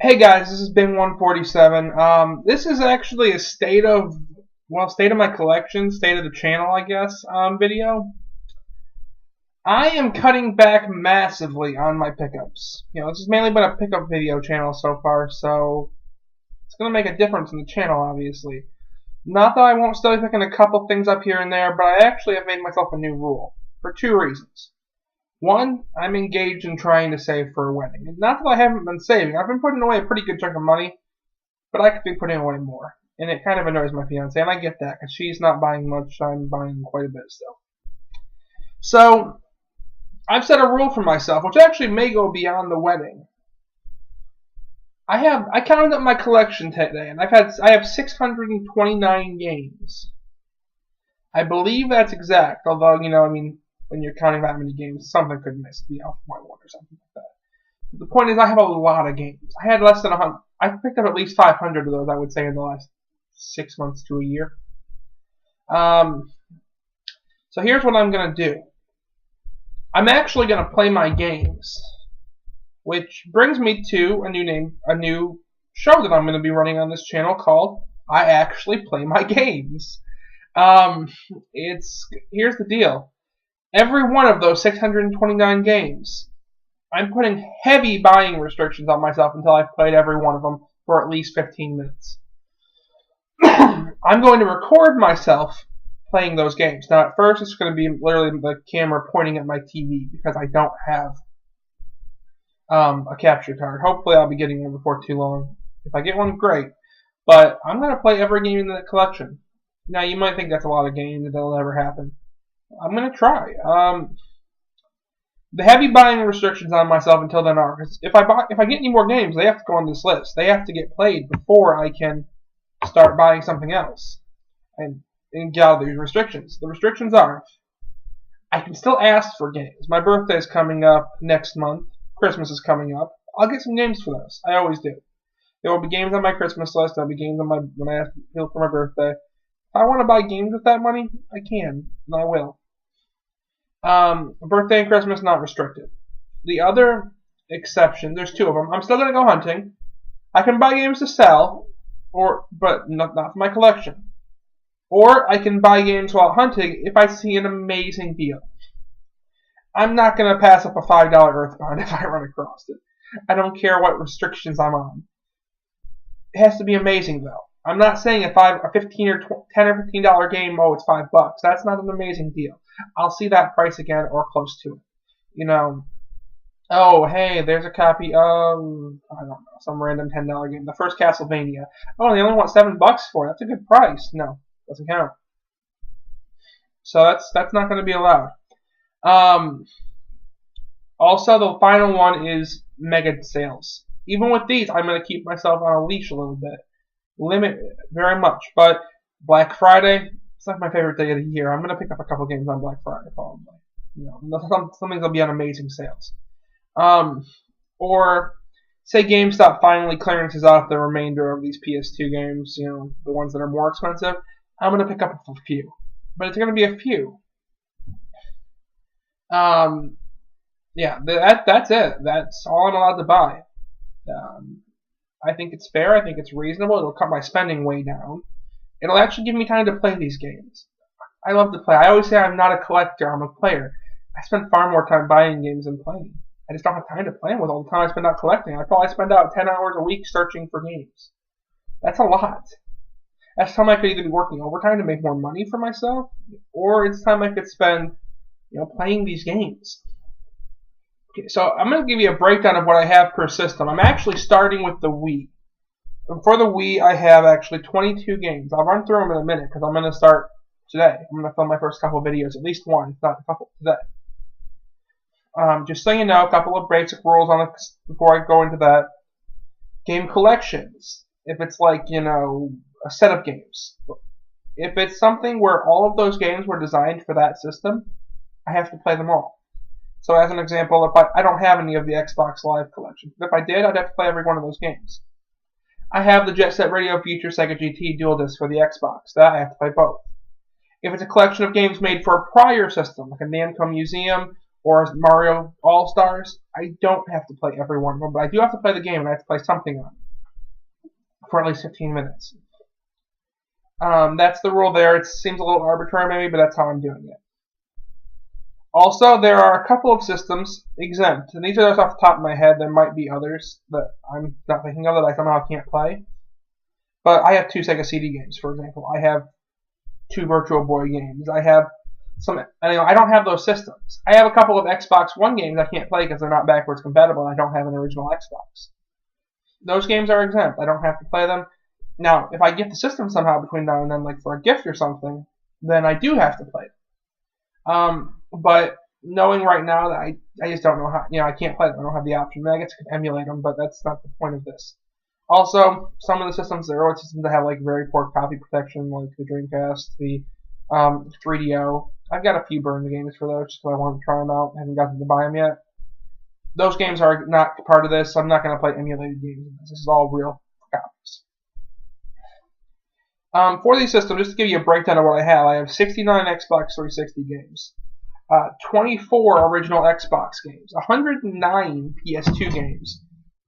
Hey guys, this is Bing147. This is actually a state of my collection, state of the channel, I guess, video. I am cutting back massively on my pickups. This has mainly been a pickup video channel so far, so it's going to make a difference in the channel, obviously. Not that I won't still be picking a couple things up here and there, but I actually have made myself a new rule for two reasons. One, I'm engaged in trying to save for a wedding. Not that I haven't been saving. I've been putting away a pretty good chunk of money, but I could be putting away more. And it kind of annoys my fiance, and I get that, because she's not buying much. I'm buying quite a bit still. So, I've set a rule for myself, which actually may go beyond the wedding. I counted up my collection today, and I have 629 games. I believe that's exact, although, when you're counting that many games, something could miss the alpha point one or something like that. But the point is, I have a lot of games. I had less than 100. I picked up at least 500 of those, I would say, in the last 6 months to a year. So here's what I'm going to do. I'm actually going to play my games, which brings me to a new show that I'm going to be running on this channel called I Actually Play My Games. Here's the deal. Every one of those 629 games, I'm putting heavy buying restrictions on myself until I've played every one of them for at least 15 minutes. I'm going to record myself playing those games. Now, at first, it's going to be literally the camera pointing at my TV because I don't have a capture card. Hopefully, I'll be getting one before too long. If I get one, great. But I'm going to play every game in that collection. Now, you might think that's a lot of games and that'll never happen. I'm going to try. The heavy buying restrictions on myself until then are, because if I get any more games, they have to go on this list. They have to get played before I can start buying something else and get out of these restrictions. The restrictions are, I can still ask for games. My birthday is coming up next month. Christmas is coming up. I'll get some games for those. I always do. There will be games on my Christmas list. There'll be games on when I ask for my birthday. If I want to buy games with that money, I can, and I will. Birthday and Christmas not restricted. The other exception, there's two of them. I'm still going to go hunting. I can buy games to sell, but not for my collection. Or I can buy games while hunting if I see an amazing deal. I'm not going to pass up a $5 Earthbound if I run across it. I don't care what restrictions I'm on. It has to be amazing, though. I'm not saying a $10 or $15 game, oh, it's $5. That's not an amazing deal. I'll see that price again or close to it. Oh, hey, there's a copy of, I don't know, some random $10 game. The first Castlevania. Oh, they only want $7 for it. That's a good price. No, doesn't count. So that's not going to be allowed. Also, the final one is mega sales. Even with these, I'm going to keep myself on a leash a little bit. Limit very much, but Black Friday, it's not my favorite day of the year. I'm going to pick up a couple games on Black Friday, probably. Some things will be on amazing sales. Or say GameStop finally clearances off the remainder of these PS2 games, the ones that are more expensive. I'm going to pick up a few, but it's going to be a few. Yeah, that's it. That's all I'm allowed to buy. I think it's fair. I think it's reasonable. It'll cut my spending way down. It'll actually give me time to play these games. I love to play. I always say I'm not a collector. I'm a player. I spend far more time buying games than playing. I just don't have time to play them with all the time I spend out collecting. I probably spend out 10 hours a week searching for games. That's a lot. That's time I could either be working overtime to make more money for myself, or it's time I could spend, playing these games. Okay, so I'm going to give you a breakdown of what I have per system. I'm actually starting with the Wii. And for the Wii, I have actually 22 games. I'll run through them in a minute because I'm going to start today. I'm going to film my first couple of videos, at least one, if not a couple, today. Just so you know, a couple of basic rules on it before I go into that. Game collections. If it's like, a set of games. If it's something where all of those games were designed for that system, I have to play them all. So as an example, if I don't have any of the Xbox Live collection. If I did, I'd have to play every one of those games. I have the Jet Set Radio Future Sega GT Dual Disc for the Xbox. That I have to play both. If it's a collection of games made for a prior system, like a Namco Museum or Mario All-Stars, I don't have to play every one of them, but I do have to play the game, and I have to play something on it for at least 15 minutes. That's the rule there. It seems a little arbitrary maybe, but that's how I'm doing it. Also, there are a couple of systems exempt, and these are just off the top of my head. There might be others that I'm not thinking of that I somehow can't play. But I have 2 Sega CD games, for example. I have 2 Virtual Boy games. I have I don't have those systems. I have a couple of Xbox One games I can't play because they're not backwards compatible. I don't have an original Xbox. Those games are exempt. I don't have to play them. Now, if I get the system somehow between now and then, like for a gift or something, then I do have to play them. But knowing right now that I just don't know how, I can't play them. I don't have the option. I guess I can emulate them, but that's not the point of this. Also, some of the systems, the early systems that have like very poor copy protection, like the Dreamcast, the 3DO. I've got a few burned games for those, so I want to try them out. I haven't gotten to buy them yet. Those games are not part of this, so I'm not going to play emulated games. This is all real copies. For these systems, just to give you a breakdown of what I have 69 Xbox 360 games, 24 original Xbox games, 109 PS2 games,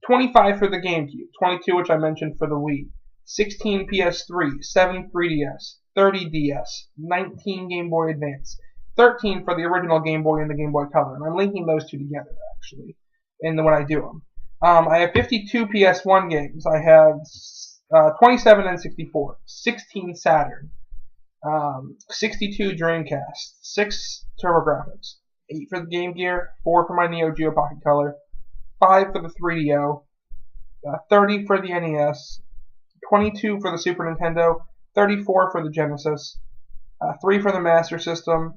25 for the GameCube, 22 which I mentioned for the Wii, 16 PS3, 7 3DS, 30 DS, 19 Game Boy Advance, 13 for the original Game Boy and the Game Boy Color, and I'm linking those two together actually when I do them. I have 52 PS1 games. I have 27 N64, 16 Saturn, 62 Dreamcast, 6 TurboGrafx, 8 for the Game Gear, 4 for my Neo Geo Pocket Color, 5 for the 3DO, 30 for the NES, 22 for the Super Nintendo, 34 for the Genesis, 3 for the Master System,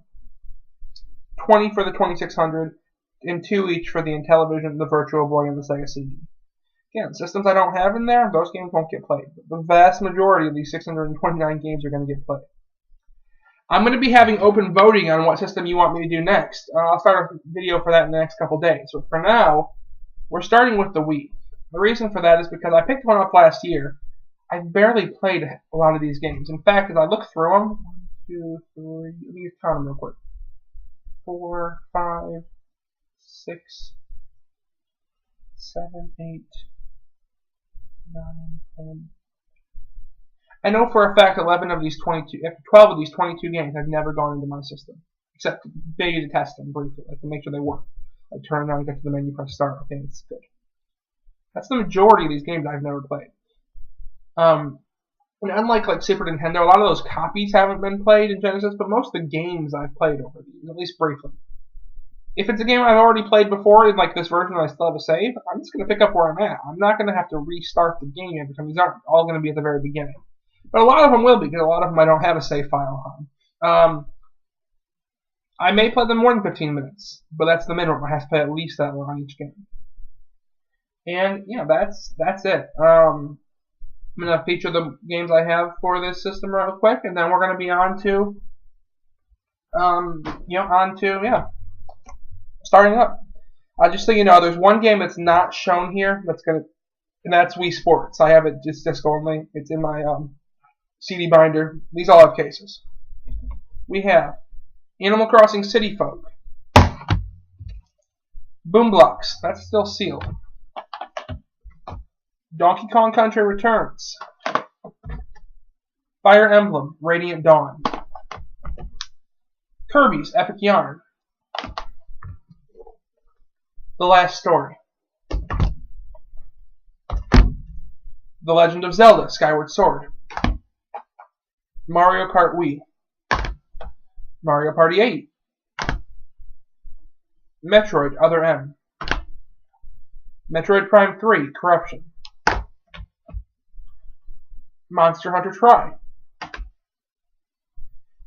20 for the 2600, and 2 each for the Intellivision, the Virtual Boy, and the Sega CD. Again, systems I don't have in there, those games won't get played. The vast majority of these 629 games are going to get played. I'm going to be having open voting on what system you want me to do next. I'll start a video for that in the next couple days. So for now, we're starting with the Wii. The reason for that is because I picked one up last year. I've barely played a lot of these games. In fact, as I look through them, 1, 2, 3, let me just count them real quick. 4, 5, 6, 7, 8, 9, 10. I know for a fact 11 of these 22, 12 of these 22 games have never gone into my system, except maybe to test them briefly, like to make sure they work. I turn around, get to the menu, press start. Okay, it's good. That's the majority of these games I've never played. And unlike like Super Nintendo, a lot of those copies haven't been played in Genesis, but most of the games I've played over these, at least briefly. If it's a game I've already played before, in like this version I still have a save, I'm just going to pick up where I'm at. I'm not going to have to restart the game every time. These aren't all going to be at the very beginning. But a lot of them will be, because a lot of them I don't have a save file on. I may play them more than 15 minutes, but that's the minimum. I have to play at least that long on each game. And, yeah, that's it. I'm going to feature the games I have for this system real quick, and then we're going to be on to, starting up. Just so you know, there's one game that's not shown here, and that's Wii Sports. I have it just disc only. It's in my CD binder. These all have cases. We have Animal Crossing City Folk, Boom Blocks, that's still sealed. Donkey Kong Country Returns, Fire Emblem, Radiant Dawn, Kirby's Epic Yarn, The Last Story, The Legend of Zelda, Skyward Sword, Mario Kart Wii, Mario Party 8, Metroid Other M, Metroid Prime 3, Corruption, Monster Hunter Tri,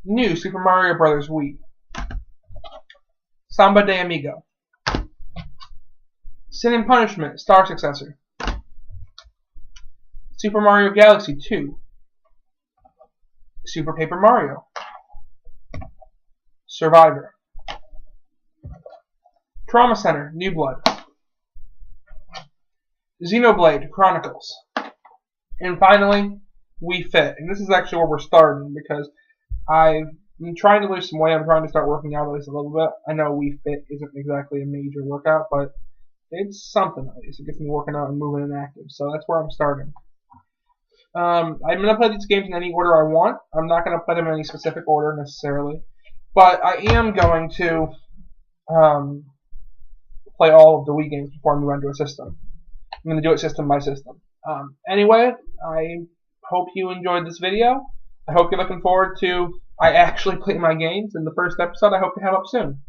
New Super Mario Bros. Wii, Samba de Amigo, Sin and Punishment, Star Successor, Super Mario Galaxy 2, Super Paper Mario, Survivor, Trauma Center, New Blood, Xenoblade Chronicles, and finally, Wii Fit. And this is actually where we're starting, because I've I'm trying to lose some weight. I'm trying to start working out at least a little bit. I know Wii Fit isn't exactly a major workout, but it's something at least. It gets me working out and moving and active. So that's where I'm starting. I'm going to play these games in any order I want. I'm not going to play them in any specific order necessarily. But I am going to play all of the Wii games before I move on to a system. I'm going to do it system by system. Anyway, I hope you enjoyed this video. I hope you're looking forward to I actually play my games in the first episode. I hope to have up soon.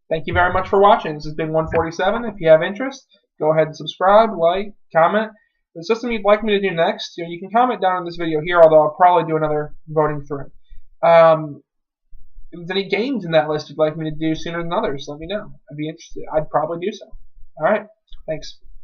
Thank you very much for watching. This has been 147. If you have interest, go ahead and subscribe, like, comment. If there's something you'd like me to do next, you can comment down in this video here, although I'll probably do another voting through it. If there's any games in that list you'd like me to do sooner than others, let me know. I'd be interested. I'd probably do so. Alright, thanks.